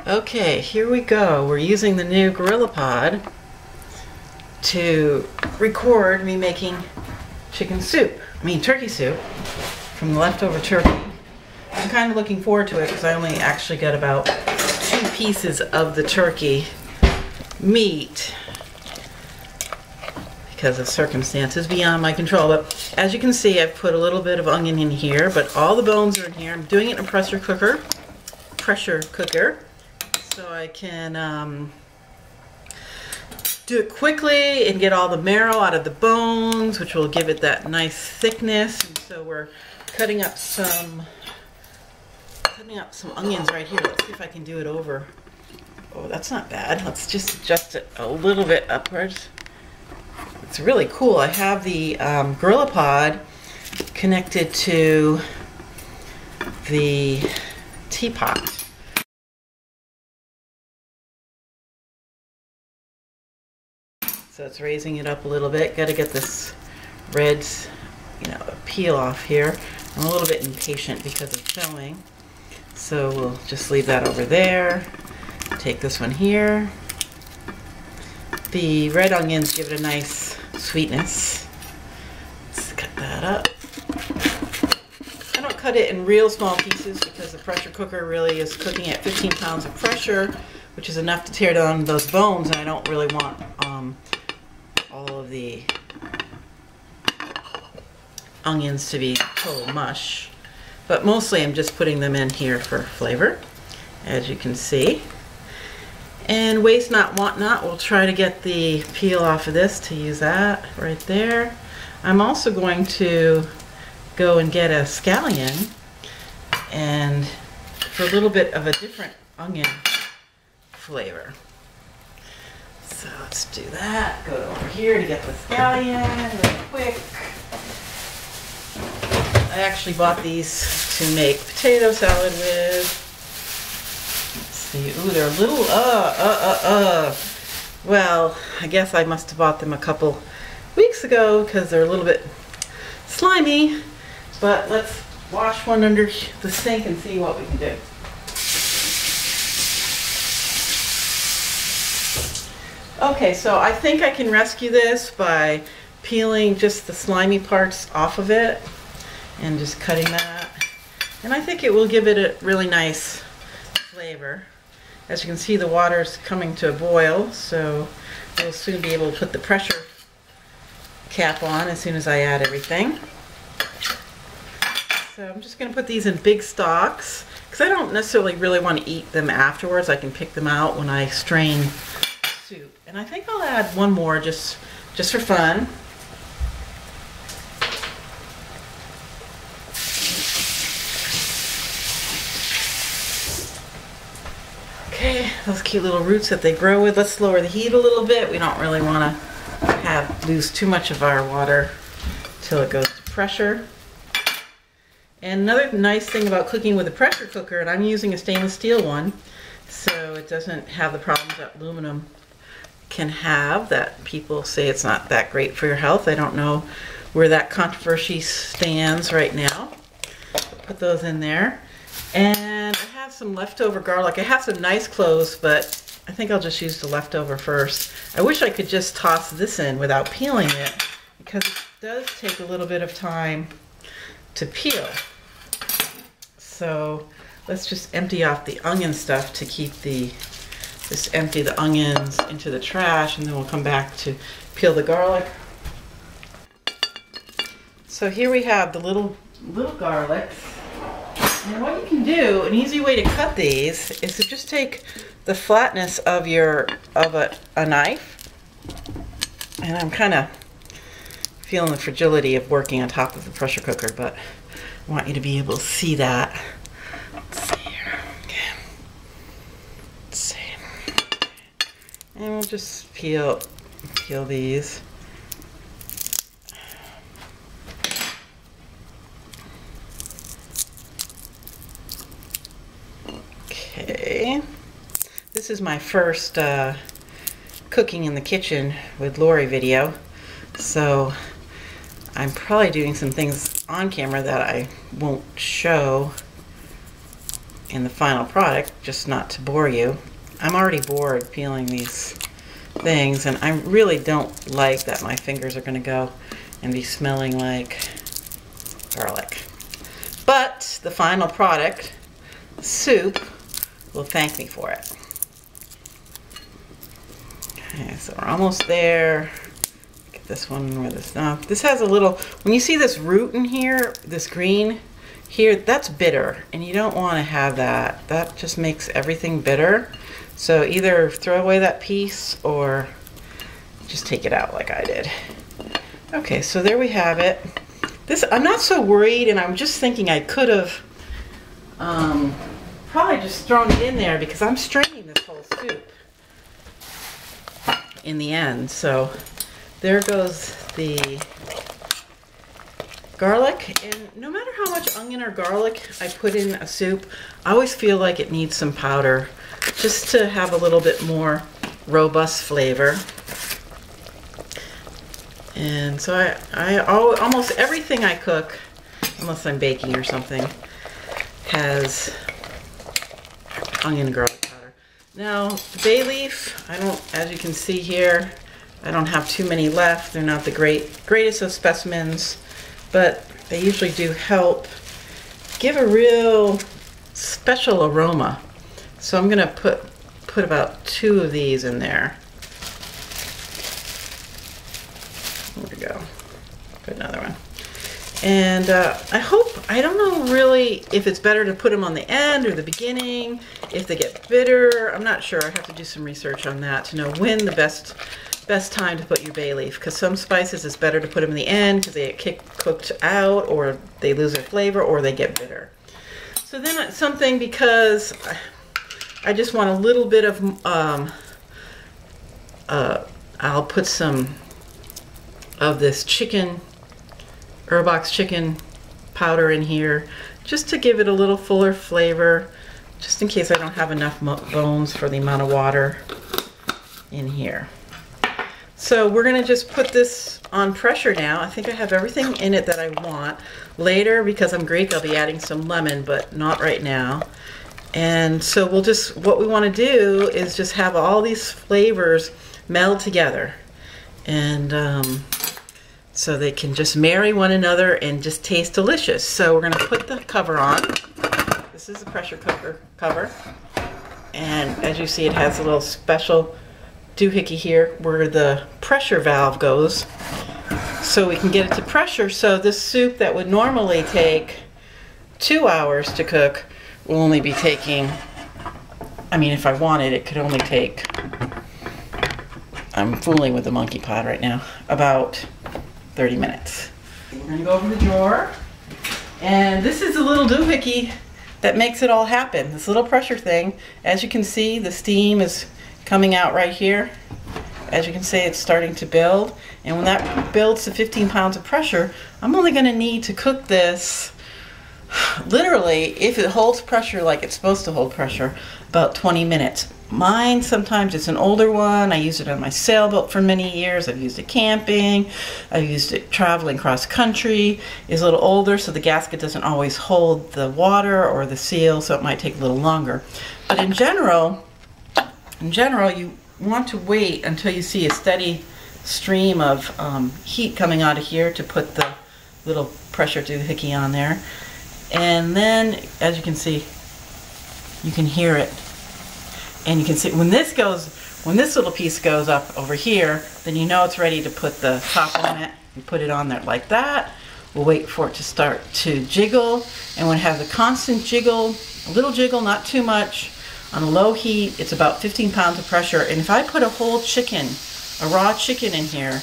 Okay, here we go. We're using the new gorillaPod to record me making turkey soup from the leftover turkey. I'm kind of looking forward to it because I only actually got about 2 pieces of the turkey meat because of circumstances beyond my control. But as you can see, I've put a little bit of onion in here, but all the bones are in here. I'm doing it in a pressure cooker, so I can do it quickly and get all the marrow out of the bones, which will give it that nice thickness. And so we're cutting up some onions right here. Let's see if I can do it over. Oh, that's not bad. Let's just adjust it a little bit upwards. It's really cool. I have the gorillaPod connected to the teapot. So it's raising it up a little bit. Got to get this red, peel off here. I'm a little bit impatient because of filming. So we'll just leave that over there. Take this one here. The red onions give it a nice sweetness. Let's cut that up. I don't cut it in real small pieces because the pressure cooker really is cooking at 15 pounds of pressure, which is enough to tear down those bones, and I don't really want all of the onions to be total mush. But mostly I'm just putting them in here for flavor, as you can see. And waste not, want not, we'll try to get the peel off of this to use that right there. I'm also going to go and get a scallion and for a little bit of a different onion flavor. So let's do that. Go over here to get the scallion real quick. I actually bought these to make potato salad with. Let's see. Ooh, they're a little, Well, I guess I must have bought them a couple weeks ago because they're a little bit slimy. But let's wash one under the sink and see what we can do. Okay, so I think I can rescue this by peeling just the slimy parts off of it and just cutting that. And I think it will give it a really nice flavor. As you can see, the water's coming to a boil, so we'll soon be able to put the pressure cap on as soon as I add everything. So I'm just going to put these in big stalks because I don't necessarily really want to eat them afterwards. I can pick them out when I strain soup. And I think I'll add one more just for fun. Okay, those cute little roots that they grow with. Let's lower the heat a little bit. We don't really want to lose too much of our water till it goes to pressure. And another nice thing about cooking with a pressure cooker, and I'm using a stainless steel one, so it doesn't have the problems that aluminum can have, that people say it's not that great for your health. I don't know where that controversy stands right now. Put those in there. And I have some leftover garlic. I have some nice cloves, but I think I'll just use the leftover first. I wish I could just toss this in without peeling it because it does take a little bit of time to peel. So let's just empty off the onion stuff to keep just empty the onions into the trash, and then we'll come back to peel the garlic. So here we have the little garlics. And what you can do, an easy way to cut these is to just take the flatness of a knife, and I'm kind of feeling the fragility of working on top of the pressure cooker, but I want you to be able to see that. Let's see here. Okay. Let's see. And we'll just peel these. Okay. This is my first cooking in the kitchen with Lori video, so I'm probably doing some things on camera that I won't show. in the final product, just not to bore you. I'm already bored peeling these things, and I really don't like that my fingers are going to go and be smelling like garlic. But the final product, soup, will thank me for it. Okay, so we're almost there. Get this one where this, now this has a little, when you see this root in here, this green here, that's bitter, and you don't want to have that. That just makes everything bitter. So either throw away that piece or just take it out like I did. Okay, so there we have it. This, I'm not so worried, and I'm just thinking I could have probably just thrown it in there because I'm straining this whole soup in the end. So there goes the garlic, and no matter how much onion or garlic I put in a soup, I always feel like it needs some powder just to have a little bit more robust flavor. And so I almost everything I cook, unless I'm baking or something, has onion and garlic powder. Now, the bay leaf, I don't, as you can see here, I don't have too many left. They're not the greatest of specimens, but they usually do help give a real special aroma. So I'm gonna put about 2 of these in there. There we go. Put another one. And I hope, I don't know really if it's better to put them on the end or the beginning, if they get bitter. I'm not sure. I have to do some research on that to know when the best time to put your bay leaf, because some spices it's better to put them in the end because they get cooked out, or they lose their flavor, or they get bitter. So then something, because I just want a little bit of, I'll put some of this Herbox chicken powder in here, just to give it a little fuller flavor, just in case I don't have enough bones for the amount of water in here. So we're gonna just put this on pressure now. I think I have everything in it that I want. Later, because I'm Greek, I'll be adding some lemon, but not right now. And so we'll just, what we wanna do is just have all these flavors meld together. And so they can just marry one another and just taste delicious. So we're gonna put the cover on. This is a pressure cooker cover. And as you see, it has a little special doohickey here where the pressure valve goes, so we can get it to pressure. So this soup that would normally take 2 hours to cook will only be taking, I mean, if I wanted, it could only take, I'm fooling with the monkey pod right now, about 30 minutes. We're gonna go over the drawer, and this is a little doohickey that makes it all happen. This little pressure thing, as you can see, the steam is coming out right here. As you can see, it's starting to build, and when that builds to 15 pounds of pressure, I'm only going to need to cook this, literally, if it holds pressure like it's supposed to hold pressure, about 20 minutes. Mine, sometimes it's an older one. I used it on my sailboat for many years. I've used it camping. I've used it traveling cross country. It's a little older, so the gasket doesn't always hold the water or the seal, so it might take a little longer. But in general, you want to wait until you see a steady stream of heat coming out of here to put the little pressure doohickey on there. And then, as you can see, you can hear it. And you can see when this little piece goes up over here, then you know it's ready to put the top on it. You put it on there like that. We'll wait for it to start to jiggle. And when it has a constant jiggle, a little jiggle, not too much, on a low heat, it's about 15 pounds of pressure. And if I put a whole chicken, a raw chicken in here,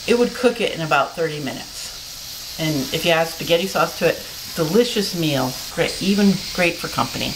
it would cook it in about 30 minutes. And if you add spaghetti sauce to it, delicious meal, great, even great for company.